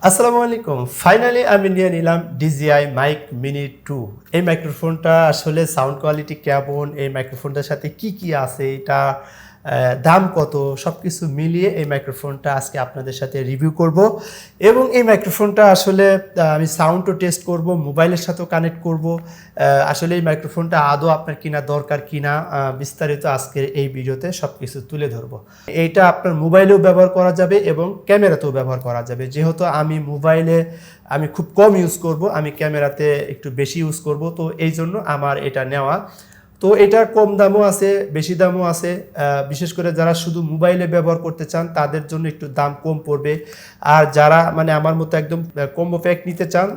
আসসালামু আলাইকুম। ফাইনালি আমি নিয়ে নিলাম DJI মাইক মিনি 2। এই মাইক্রোফোনটা আসলে সাউন্ড কোয়ালিটি কেমন, এই মাইক্রোফোনটার সাথে কি আছে, এটা দাম কত, সবকিছু মিলিয়ে এই মাইক্রোফোনটা আজকে আপনাদের সাথে রিভিউ করব। এবং এই মাইক্রোফোনটা আসলে আমি সাউন্ডও টেস্ট করব, মোবাইলের সাথেও কানেক্ট করব। আসলে এই মাইক্রোফোনটা আদৌ আপনার কিনা দরকার কিনা, বিস্তারিত আজকের এই ভিডিওতে সবকিছু তুলে ধরবো। এইটা আপনার মোবাইলেও ব্যবহার করা যাবে এবং ক্যামেরাতেও ব্যবহার করা যাবে। যেহেতু আমি মোবাইলে খুব কম ইউজ করব, আমি ক্যামেরাতে একটু বেশি ইউজ করব, তো এই জন্য আমার এটা নেওয়া। তো এটা কম দামও আছে, বেশি দামও আছে। বিশেষ করে যারা শুধু মোবাইলে ব্যবহার করতে চান তাদের জন্য একটু দাম কম পড়বে। আর যারা আমার মতো একদম কম্বো প্যাক নিতে চান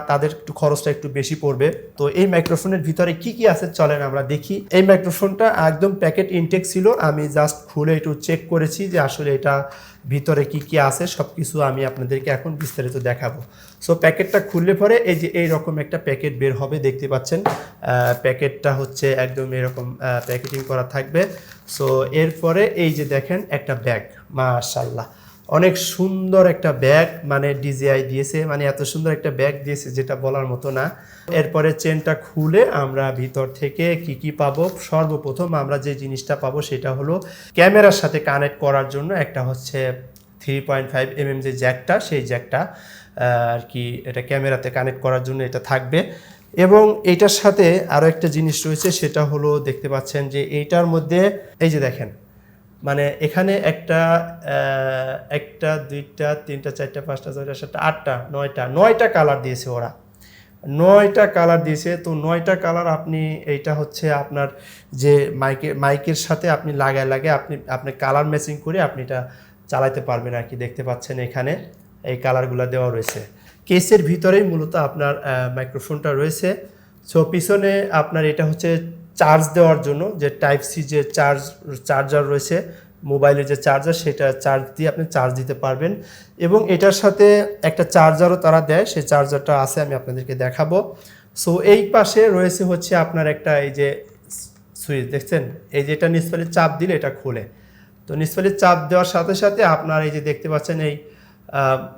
তাদের একটু খরচটা একটু বেশি পড়বে। তো এই মাইক্রোফোনের ভিতরে কি আছে চলেন আমরা দেখি। এই মাইক্রোফোনটা একদম প্যাকেট ইনটেক ছিল, আমি জাস্ট খুলে একটু চেক করেছি যে আসলে এটা ভিতরে কি আছে সব কিছু আমি আপনাদেরকে এখন বিস্তারিত দেখাবো। সো প্যাকেটটা খুললে পরে এই যে এইরকম একটা প্যাকেট বের হবে, দেখতে পাচ্ছেন। প্যাকেটটা হচ্ছে একদম এরকম প্যাকেটিং করা থাকবে। সো এরপরে এই যে দেখেন একটা ব্যাগ, মাশাআল্লাহ অনেক সুন্দর একটা ব্যাগ, DJI দিয়েছে, এত সুন্দর একটা ব্যাগ দিয়েছে যেটা বলার মতো না। এরপরে চেনটা খুলে আমরা ভিতর থেকে কি পাবো, সর্বপ্রথম আমরা যে জিনিসটা পাবো সেটা হলো ক্যামেরার সাথে কানেক্ট করার জন্য একটা হচ্ছে 3.5 mm যে জ্যাকটা, সেই জ্যাকটা আর কি এটা ক্যামেরাতে কানেক্ট করার জন্য এটা থাকবে। এবং এইটার সাথে আরও একটা জিনিস রয়েছে, সেটা হলো দেখতে পাচ্ছেন যে এইটার মধ্যে এই যে দেখেন, এখানে একটা দুইটা তিনটা চারটা পাঁচটা ছয়টা সাতটা আটটা নয়টা কালার দিয়েছে ওরা, 9টা কালার দিয়েছে। তো 9টা কালার আপনি এইটা হচ্ছে আপনার যে মাইকের সাথে আপনি লাগায় আপনি কালার ম্যাচিং করে আপনি এটা চালাতে পারবেন আর কি। দেখতে পাচ্ছেন এখানে এই কালারগুলো দেওয়া রয়েছে। কেসের ভিতরেই মূলত আপনার মাইক্রোফোনটা রয়েছে। সো পিছনে আপনার এটা হচ্ছে চার্জ দেওয়ার জন্য যে টাইপ সি যে চার্জার রয়েছে, মোবাইলের যে চার্জার, সেটা চার্জ দিয়ে আপনি চার্জ দিতে পারবেন। এবং এটার সাথে একটা চার্জারও তারা দেয়, সেই চার্জারটা আছে, আমি আপনাদেরকে দেখাবো। সো এই পাশে রয়েছে হচ্ছে আপনার একটা এই যে সুইচ দেখছেন, এই যে এটা নিচফালি চাপ দিলে এটা খোলে। তো নিচফালি চাপ দেওয়ার সাথে সাথে আপনার এই যে দেখতে পাচ্ছেন এই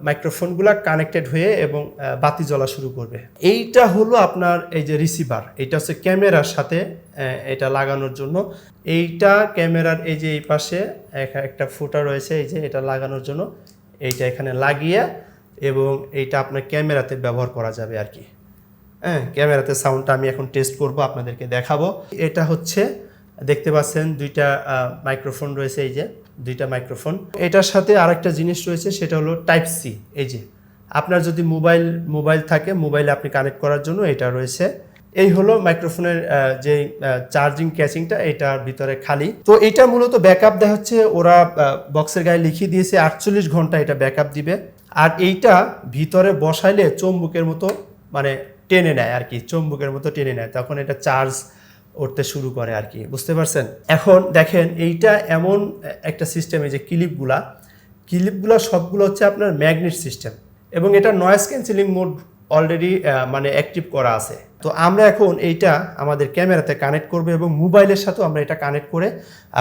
মাইক্রোফোনগুলো কানেক্টেড হয়ে এবং বাতি জ্বলা শুরু করবে। এইটা হলো আপনার এই যে রিসিভার, এটা হচ্ছে ক্যামেরার সাথে এটা লাগানোর জন্য। এইটা ক্যামেরার এই যে এই পাশে একটা ফুটা রয়েছে, এই যে এটা লাগানোর জন্য এইটা এখানে লাগিয়ে এবং এইটা আপনার ক্যামেরাতে ব্যবহার করা যাবে আর কি। হ্যাঁ, ক্যামেরাতে সাউন্ডটা আমি এখন টেস্ট করব, আপনাদেরকে দেখাবো। এটা হচ্ছে দেখতে পাচ্ছেন দুইটা মাইক্রোফোন রয়েছে, এই যে দুইটা মাইক্রোফোন। এটার সাথে আরেকটা জিনিস রয়েছে, সেটা হলো টাইপ সি। এই যে আপনার যদি মোবাইল থাকে, মোবাইলে আপনি কানেক্ট করার জন্য এটা রয়েছে। এই হলো মাইক্রোফোনের যে চার্জিং ক্যাচিংটা, এটার ভিতরে খালি। তো এটা মূলত ব্যাকআপ দেওয়া হচ্ছে, ওরা বক্সের গায়ে লিখিয়ে দিয়েছে 48 ঘন্টা এটা ব্যাকআপ দিবে। আর এইটা ভিতরে বসাইলে চুম্বকের মতো টেনে নেয় আর কি, চুম্বকের মতো টেনে নেয়, তখন এটা চার্জ উঠতে শুরু করে আর কি, বুঝতে পারছেন। এখন দেখেন এইটা এমন একটা সিস্টেম, এই যে ক্লিপগুলা সবগুলো হচ্ছে আপনার ম্যাগনেট সিস্টেম এবং এটা noise cancelling mode already active করা আছে। তো আমরা এখন এইটা আমাদের ক্যামেরাতে কানেক্ট করবো এবং মোবাইলের সাথেও আমরা এটা কানেক্ট করে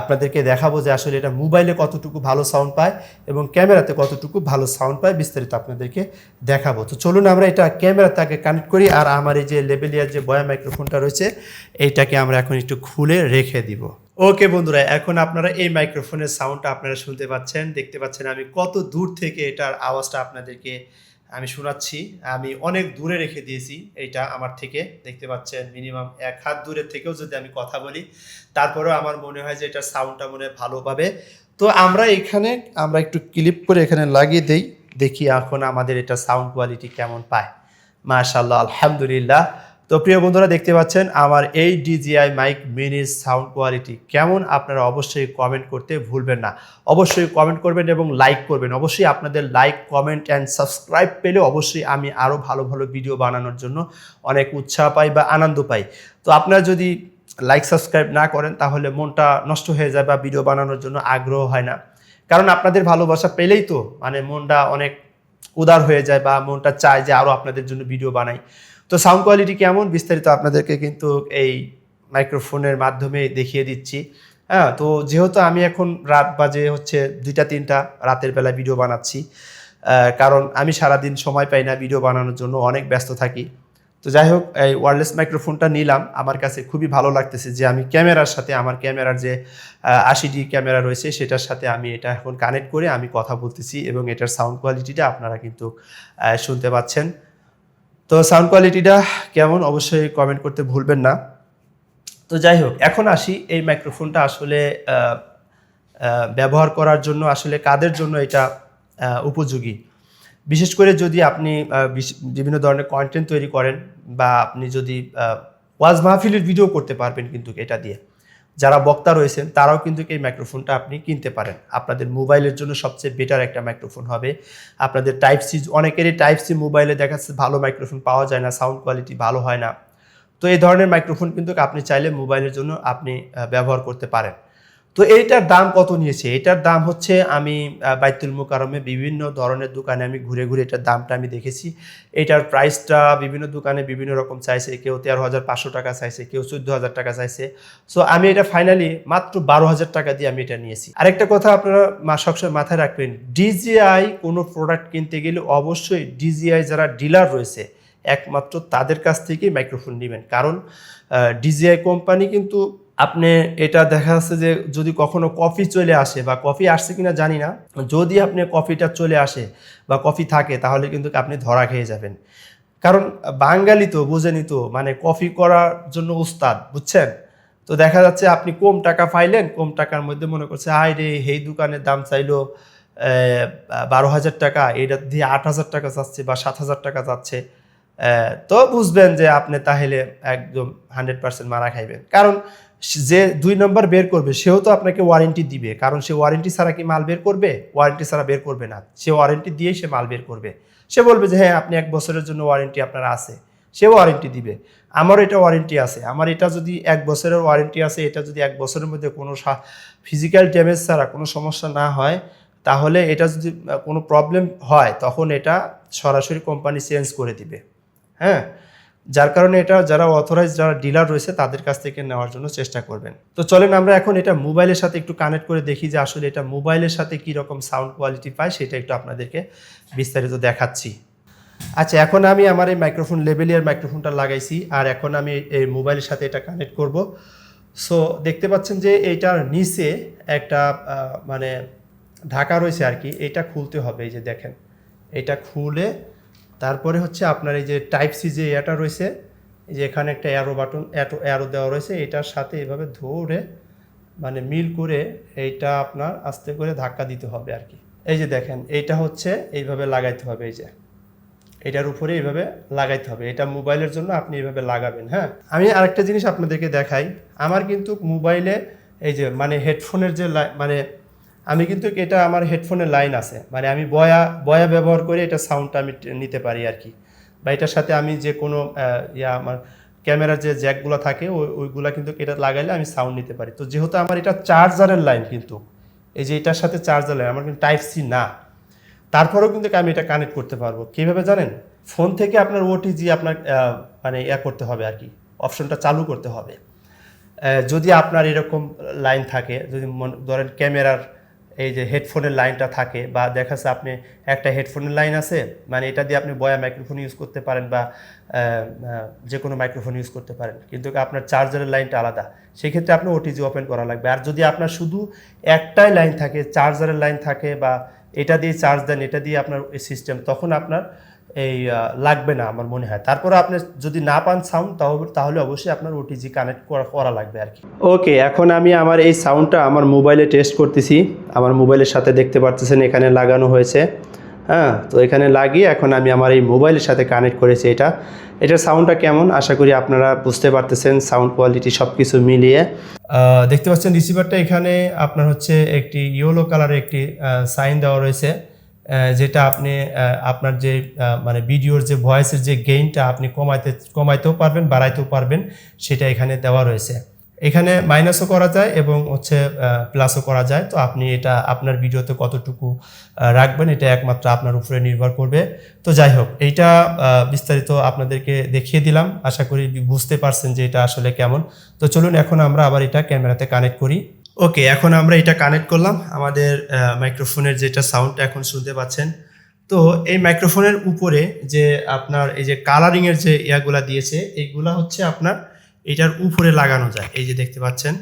আপনাদেরকে দেখাবো যে আসলে এটা মোবাইলে কতটুকু ভালো সাউন্ড পায় এবং ক্যামেরাতে কতটুকু ভালো সাউন্ড পায়, বিস্তারিত আপনাদেরকে দেখাবো। তো চলুন আমরা এটা ক্যামেরাতে আগে কানেক্ট করি। আর আমার এই যে লেভেলিয়ার যে বয়া মাইক্রোফোনটা রয়েছে, এইটাকে আমরা এখন একটু খুলে রেখে দিব। ওকে বন্ধুরা, এখন আপনারা এই মাইক্রোফোনের সাউন্ডটা আপনারা শুনতে পাচ্ছেন, দেখতে পাচ্ছেন আমি কত দূর থেকে এটার আওয়াজটা আপনাদেরকে আমি শোনাচ্ছি। আমি অনেক দূরে রেখে দিয়েছি এইটা আমার থেকে, দেখতে পাচ্ছেন মিনিমাম 1 হাত দূরের থেকেও যদি আমি কথা বলি, তারপরেও আমার মনে হয় যে এটার সাউন্ডটা ভালো পাবে। তো আমরা একটু ক্লিপ করে এখানে লাগিয়ে দেই, দেখি এখন আমাদের এটা সাউন্ড কোয়ালিটি কেমন পায়। মাশাআল্লাহ, আলহামদুলিল্লাহ। তো প্রিয় বন্ধুরা, দেখতে পাচ্ছেন আমার এই DJI মাইক মিনির সাউন্ড কোয়ালিটি কেমন, আপনারা অবশ্যই কমেন্ট করতে ভুলবেন না। অবশ্যই কমেন্ট করবেন এবং লাইক করবেন। অবশ্যই আপনাদের লাইক, কমেন্ট অ্যান্ড সাবস্ক্রাইব পেলে অবশ্যই আমি আরও ভালো ভালো ভিডিও বানানোর জন্য অনেক উৎসাহ পাই বা আনন্দ পাই। তো আপনারা যদি লাইক সাবস্ক্রাইব না করেন তাহলে মনটা নষ্ট হয়ে যায় বা ভিডিও বানানোর জন্য আগ্রহ হয় না। কারণ আপনাদের ভালোবাসা পেলেই তো মনটা অনেক উদার হয়ে যায় বা মনটা চায় যে আরও আপনাদের জন্য ভিডিও বানাই। তো সাউন্ড কোয়ালিটি কেমন বিস্তারিত আপনাদেরকে কিন্তু এই মাইক্রোফোনের মাধ্যমে দেখিয়ে দিচ্ছি। হ্যাঁ, তো যেহেতু আমি এখন রাত বাজে হচ্ছে 2টা 3টা রাতের বেলা ভিডিও বানাচ্ছি, কারণ আমি সারাদিন সময় পাই না ভিডিও বানানোর জন্য, অনেক ব্যস্ত থাকি। তো যাই হোক, এই ওয়্যারলেস মাইক্রোফোনটা নিলাম, আমার কাছে খুবই ভালো লাগতেছে যে আমি ক্যামেরার সাথে, আমার ক্যামেরার যে 80D ক্যামেরা রয়েছে সেটার সাথে আমি এটা এখন কানেক্ট করে আমি কথা বলতেছি, এবং এটার সাউন্ড কোয়ালিটিটা আপনারা কিন্তু শুনতে পাচ্ছেন। তো সাউন্ড কোয়ালিটিটা কেমন অবশ্যই কমেন্ট করতে ভুলবেন না। তো যাই হোক, এখন আসি এই মাইক্রোফোনটা আসলে ব্যবহার করার জন্য আসলে কাদের জন্য এটা উপযোগী। বিশেষ করে যদি আপনি বিভিন্ন ধরনের কন্টেন্ট তৈরি করেন, বা আপনি যদি ওয়াজ মাহফিলের ভিডিও করতে পারবেন কিন্তু এটা দিয়ে, যারা বক্তা রয়েছেন তারাও কিন্তু এই মাইক্রোফোনটা আপনি কিনতে পারেন। আপনাদের মোবাইলের জন্য সবচেয়ে বেটার একটা মাইক্রোফোন হবে। আপনাদের টাইপ সি, অনেকেরই টাইপ সি মোবাইলে দেখা যাচ্ছে ভালো মাইক্রোফোন পাওয়া যায় না, সাউন্ড কোয়ালিটি ভালো হয় না। তো এই ধরনের মাইক্রোফোন কিন্তু আপনি চাইলে মোবাইলের জন্য আপনি ব্যবহার করতে পারেন। তো এইটার দাম কত নিয়েছে? এটার দাম হচ্ছে, আমি বাইতুল মুকাররমে বিভিন্ন ধরনের দোকানে আমি ঘুরে ঘুরে এটার দামটা আমি দেখেছি। এটার প্রাইসটা বিভিন্ন দোকানে বিভিন্ন রকম চাইছে, কেউ 13,500 টাকা চাইছে, কেউ 14,000 টাকা চাইছে। সো আমি এটা ফাইনালি মাত্র 12,000 টাকা দিয়ে আমি এটা নিয়েছি। আরেকটা কথা আপনারা সবসময় মাথায় রাখবেন, ডিজিআই কোনো প্রোডাক্ট কিনতে গেলে অবশ্যই ডিজিআই যারা ডিলার রয়েছে একমাত্র তাদের কাছ থেকেই মাইক্রোফোন নেবেন। কারণ ডিজিআই কোম্পানি কিন্তু, আপনি এটা দেখা যাচ্ছে যে যদি কখনো কফি চলে আসে, বা কফি আসছে কিনা জানি না, যদি আপনি কফিটা চলে আসে বা কফি থাকে তাহলে কিন্তু আপনি ধরা খেয়ে যাবেন। কারণ বাঙালি তো বোঝেনি তো, মানে কফি করার জন্য উস্তাদ, বুঝছেন? তো দেখা যাচ্ছে আপনি কম টাকা পাইলেন, কম টাকার মধ্যে মনে করছে আয় রে, এই দোকানের দাম চাইলো 12,000 টাকা, এটা দিয়ে 8,000 টাকা যাচ্ছে বা 7,000 টাকা যাচ্ছে, তো বুঝবেন যে আপনি তাহলে একদম 100% মারা খাইবেন। কারণ যে 2 নম্বর বের করবে সেও তো আপনাকে ওয়ারেন্টি দিবে, কারণ সে ওয়ারেন্টি ছাড়া কি মাল বের করবে? ওয়ারেন্টি ছাড়া বের করবে না, সে ওয়ারেন্টি দিয়েই সে মাল বের করবে। সে বলবে যে হ্যাঁ আপনি 1 বছরের জন্য ওয়ারেন্টি আপনার আছে, সে ওয়ারেন্টি দিবে। আমারও এটা ওয়ারেন্টি আছে, আমার এটা যদি 1 বছরের ওয়ারেন্টি আছে, এটা যদি 1 বছরের মধ্যে কোনো ফিজিক্যাল ড্যামেজ ছাড়া কোনো সমস্যা না হয়, তাহলে এটা যদি কোনো প্রবলেম হয় তখন এটা সরাসরি কোম্পানি চেঞ্জ করে দিবে। হ্যাঁ, যার কারণে এটা যারা অথরাইজ, যারা ডিলার রয়েছে তাদের কাছ থেকে নেওয়ার জন্য চেষ্টা করবেন। তো চলেন আমরা এখন এটা মোবাইলের সাথে একটু কানেক্ট করে দেখি যে আসলে এটা মোবাইলের সাথে কী রকম সাউন্ড কোয়ালিটি পায়, সেটা একটু আপনাদেরকে বিস্তারিত দেখাচ্ছি। আচ্ছা, এখন আমি আমার এই মাইক্রোফোন লেভেলিয়ার মাইক্রোফোনটা লাগাইছি, আর এখন আমি এই মোবাইলের সাথে এটা কানেক্ট করব। সো দেখতে পাচ্ছেন যে এইটার নিচে একটা মানে ঢাকা রয়েছে আর কি, এটা খুলতে হবে। এই যে দেখেন, এটা খুলে তারপরে হচ্ছে আপনার এই যে টাইপ সি যে এটা রয়েছে, এই যে এখানে একটা অ্যারো বাটন, অ্যারো দেওয়া রয়েছে, এটার সাথে এভাবে ধরে মানে মিল করে এইটা আপনার আস্তে করে ধাক্কা দিতে হবে আর কি। এই যে দেখেন, এইটা হচ্ছে এইভাবে লাগাইতে হবে, এই যে এটার উপরে এইভাবে লাগাইতে হবে। এটা মোবাইলের জন্য আপনি এইভাবে লাগাবেন। হ্যাঁ, আমি আরেকটা জিনিস আপনাদেরকে দেখাই, আমার কিন্তু মোবাইলে এই যে মানে হেডফোনের যে মানে আমি কিন্তু এটা আমার হেডফোনের লাইন আছে, মানে আমি বয়া ব্যবহার করে এটা সাউন্ডটা আমি নিতে পারি আর কি। বা এটার সাথে আমি যে কোনো আমার ক্যামেরার যে জ্যাকগুলো থাকে ওইগুলা কিন্তু এটা লাগাইলে আমি সাউন্ড নিতে পারি। তো যেহেতু আমার এটা চার্জারের লাইন, কিন্তু এই যে এটার সাথে চার্জার লাইন, আমার কিন্তু টাইপ সি না, তারপরেও কিন্তু আমি এটা কানেক্ট করতে পারবো। কীভাবে জানেন? ফোন থেকে আপনার ওটিজি আপনার মানে করতে হবে আর কি, অপশনটা চালু করতে হবে। যদি আপনার এরকম লাইন থাকে, যদি ধরেন ক্যামেরার এই যে হেডফোনের লাইনটা থাকে, বা দেখা যাচ্ছে আপনি একটা হেডফোনের লাইন আছে, মানে এটা দিয়ে আপনি বয়া মাইক্রোফোন ইউজ করতে পারেন, বা যে কোনো মাইক্রোফোন ইউজ করতে পারেন, কিন্তু আপনার চার্জারের লাইনটা আলাদা, সেক্ষেত্রে আপনি ওটিজি ওপেন করা লাগবে। আর যদি আপনার শুধু একটাই লাইন থাকে, চার্জারের লাইন থাকে, বা এটা দিয়ে চার্জ দেন, এটা দিয়ে আপনার সিস্টেম, তখন আপনার এই লাগবে না আমার মনে হয়। তারপরে আপনি যদি না পান সাউন্ড, তাহলে অবশ্যই আপনার ওটিজি কানেক্ট করা লাগবে আর কি। ওকে, এখন আমি আমার এই সাউন্ডটা আমার মোবাইলে টেস্ট করতেছি। আমার মোবাইলের সাথে দেখতে পাচ্ছেন এখানে লাগানো হয়েছে। হ্যাঁ, তো এখানে লাগিয়ে এখন আমি আমার এই মোবাইলের সাথে কানেক্ট করেছি। এটার সাউন্ডটা কেমন আশা করি আপনারা বুঝতে পারতেছেন, সাউন্ড কোয়ালিটি সব কিছু মিলিয়ে। দেখতে পাচ্ছেন রিসিভারটা এখানে আপনার হচ্ছে একটি ইয়েলো কালারের একটি সাইন দেওয়া রয়েছে, যেটা আপনি আপনার যে মানে ভিডিওর যে ভয়েসের যে গেইনটা আপনি কমাইতেও পারবেন, বাড়াইতেও পারবেন, সেটা এখানে দেওয়া রয়েছে। এখানে মাইনাসও করা যায় এবং হচ্ছে প্লাসও করা যায়। তো আপনি এটা আপনার ভিডিওতে কতটুকু রাখবেন এটা একমাত্র আপনার উপরে নির্ভর করবে। তো যাই হোক, এইটা বিস্তারিত আপনাদেরকে দেখিয়ে দিলাম, আশা করি বুঝতে পারছেন যে এটা আসলে কেমন। তো চলুন এখন আমরা আবার এটা ক্যামেরাতে কানেক্ট করি। ওকে, এখন আমরা এটা কানেক্ট করলাম, আমাদের মাইক্রোফোনের যেটা সাউন্ড এখন শুনতে পাচ্ছেন। তো এই মাইক্রোফোনের উপরে যে আপনার এই যে কালারিংয়ের যে ইয়াগুলা দিয়েছে, এইগুলা হচ্ছে আপনার এটার উপরে লাগানো যায়। এই যে দেখতে পাচ্ছেন,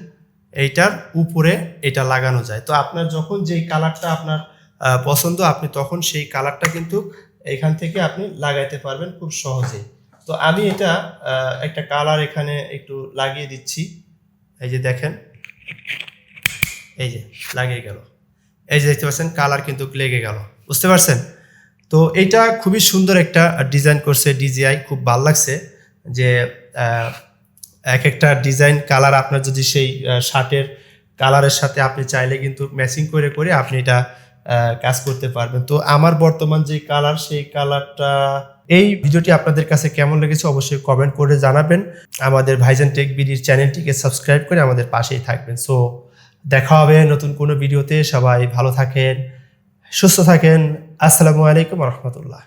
এইটার উপরে এটা লাগানো যায়। তো আপনার যখন যেই কালারটা আপনার পছন্দ, আপনি তখন সেই কালারটা কিন্তু এখান থেকে আপনি লাগাইতে পারবেন খুব সহজেই। তো আমি এটা একটা কালার এখানে একটু লাগিয়ে দিচ্ছি। এই যে দেখেন, এই যে লাগিয়ে গেল। এই যে দেখতে পাচ্ছেন কালার কিন্তু লেগে গেল, বুঝতে পারছেন? তো এইটা খুবই সুন্দর একটা ডিজাইন করছে DJI, খুব ভালো লাগছে যে এক একটা ডিজাইন কালার আপনার যদি সেই শার্টের কালারের সাথে আপনি চাইলে কিন্তু ম্যাচিং করে করে আপনি এটা কাজ করতে পারবেন। তো আমার বর্তমান যে কালার, সেই কালারটা। এই ভিডিওটি আপনাদের কাছে কেমন লেগেছে অবশ্যই কমেন্ট করে জানাবেন। আমাদের ভাইজান টেক বিডির চ্যানেলটিকে সাবস্ক্রাইব করে আমাদের পাশেই থাকবেন। সো দেখা হবে নতুন কোনো ভিডিওতে। সবাই ভালো থাকেন, সুস্থ থাকেন। আসসালামু আলাইকুম রহমতুল্লাহ।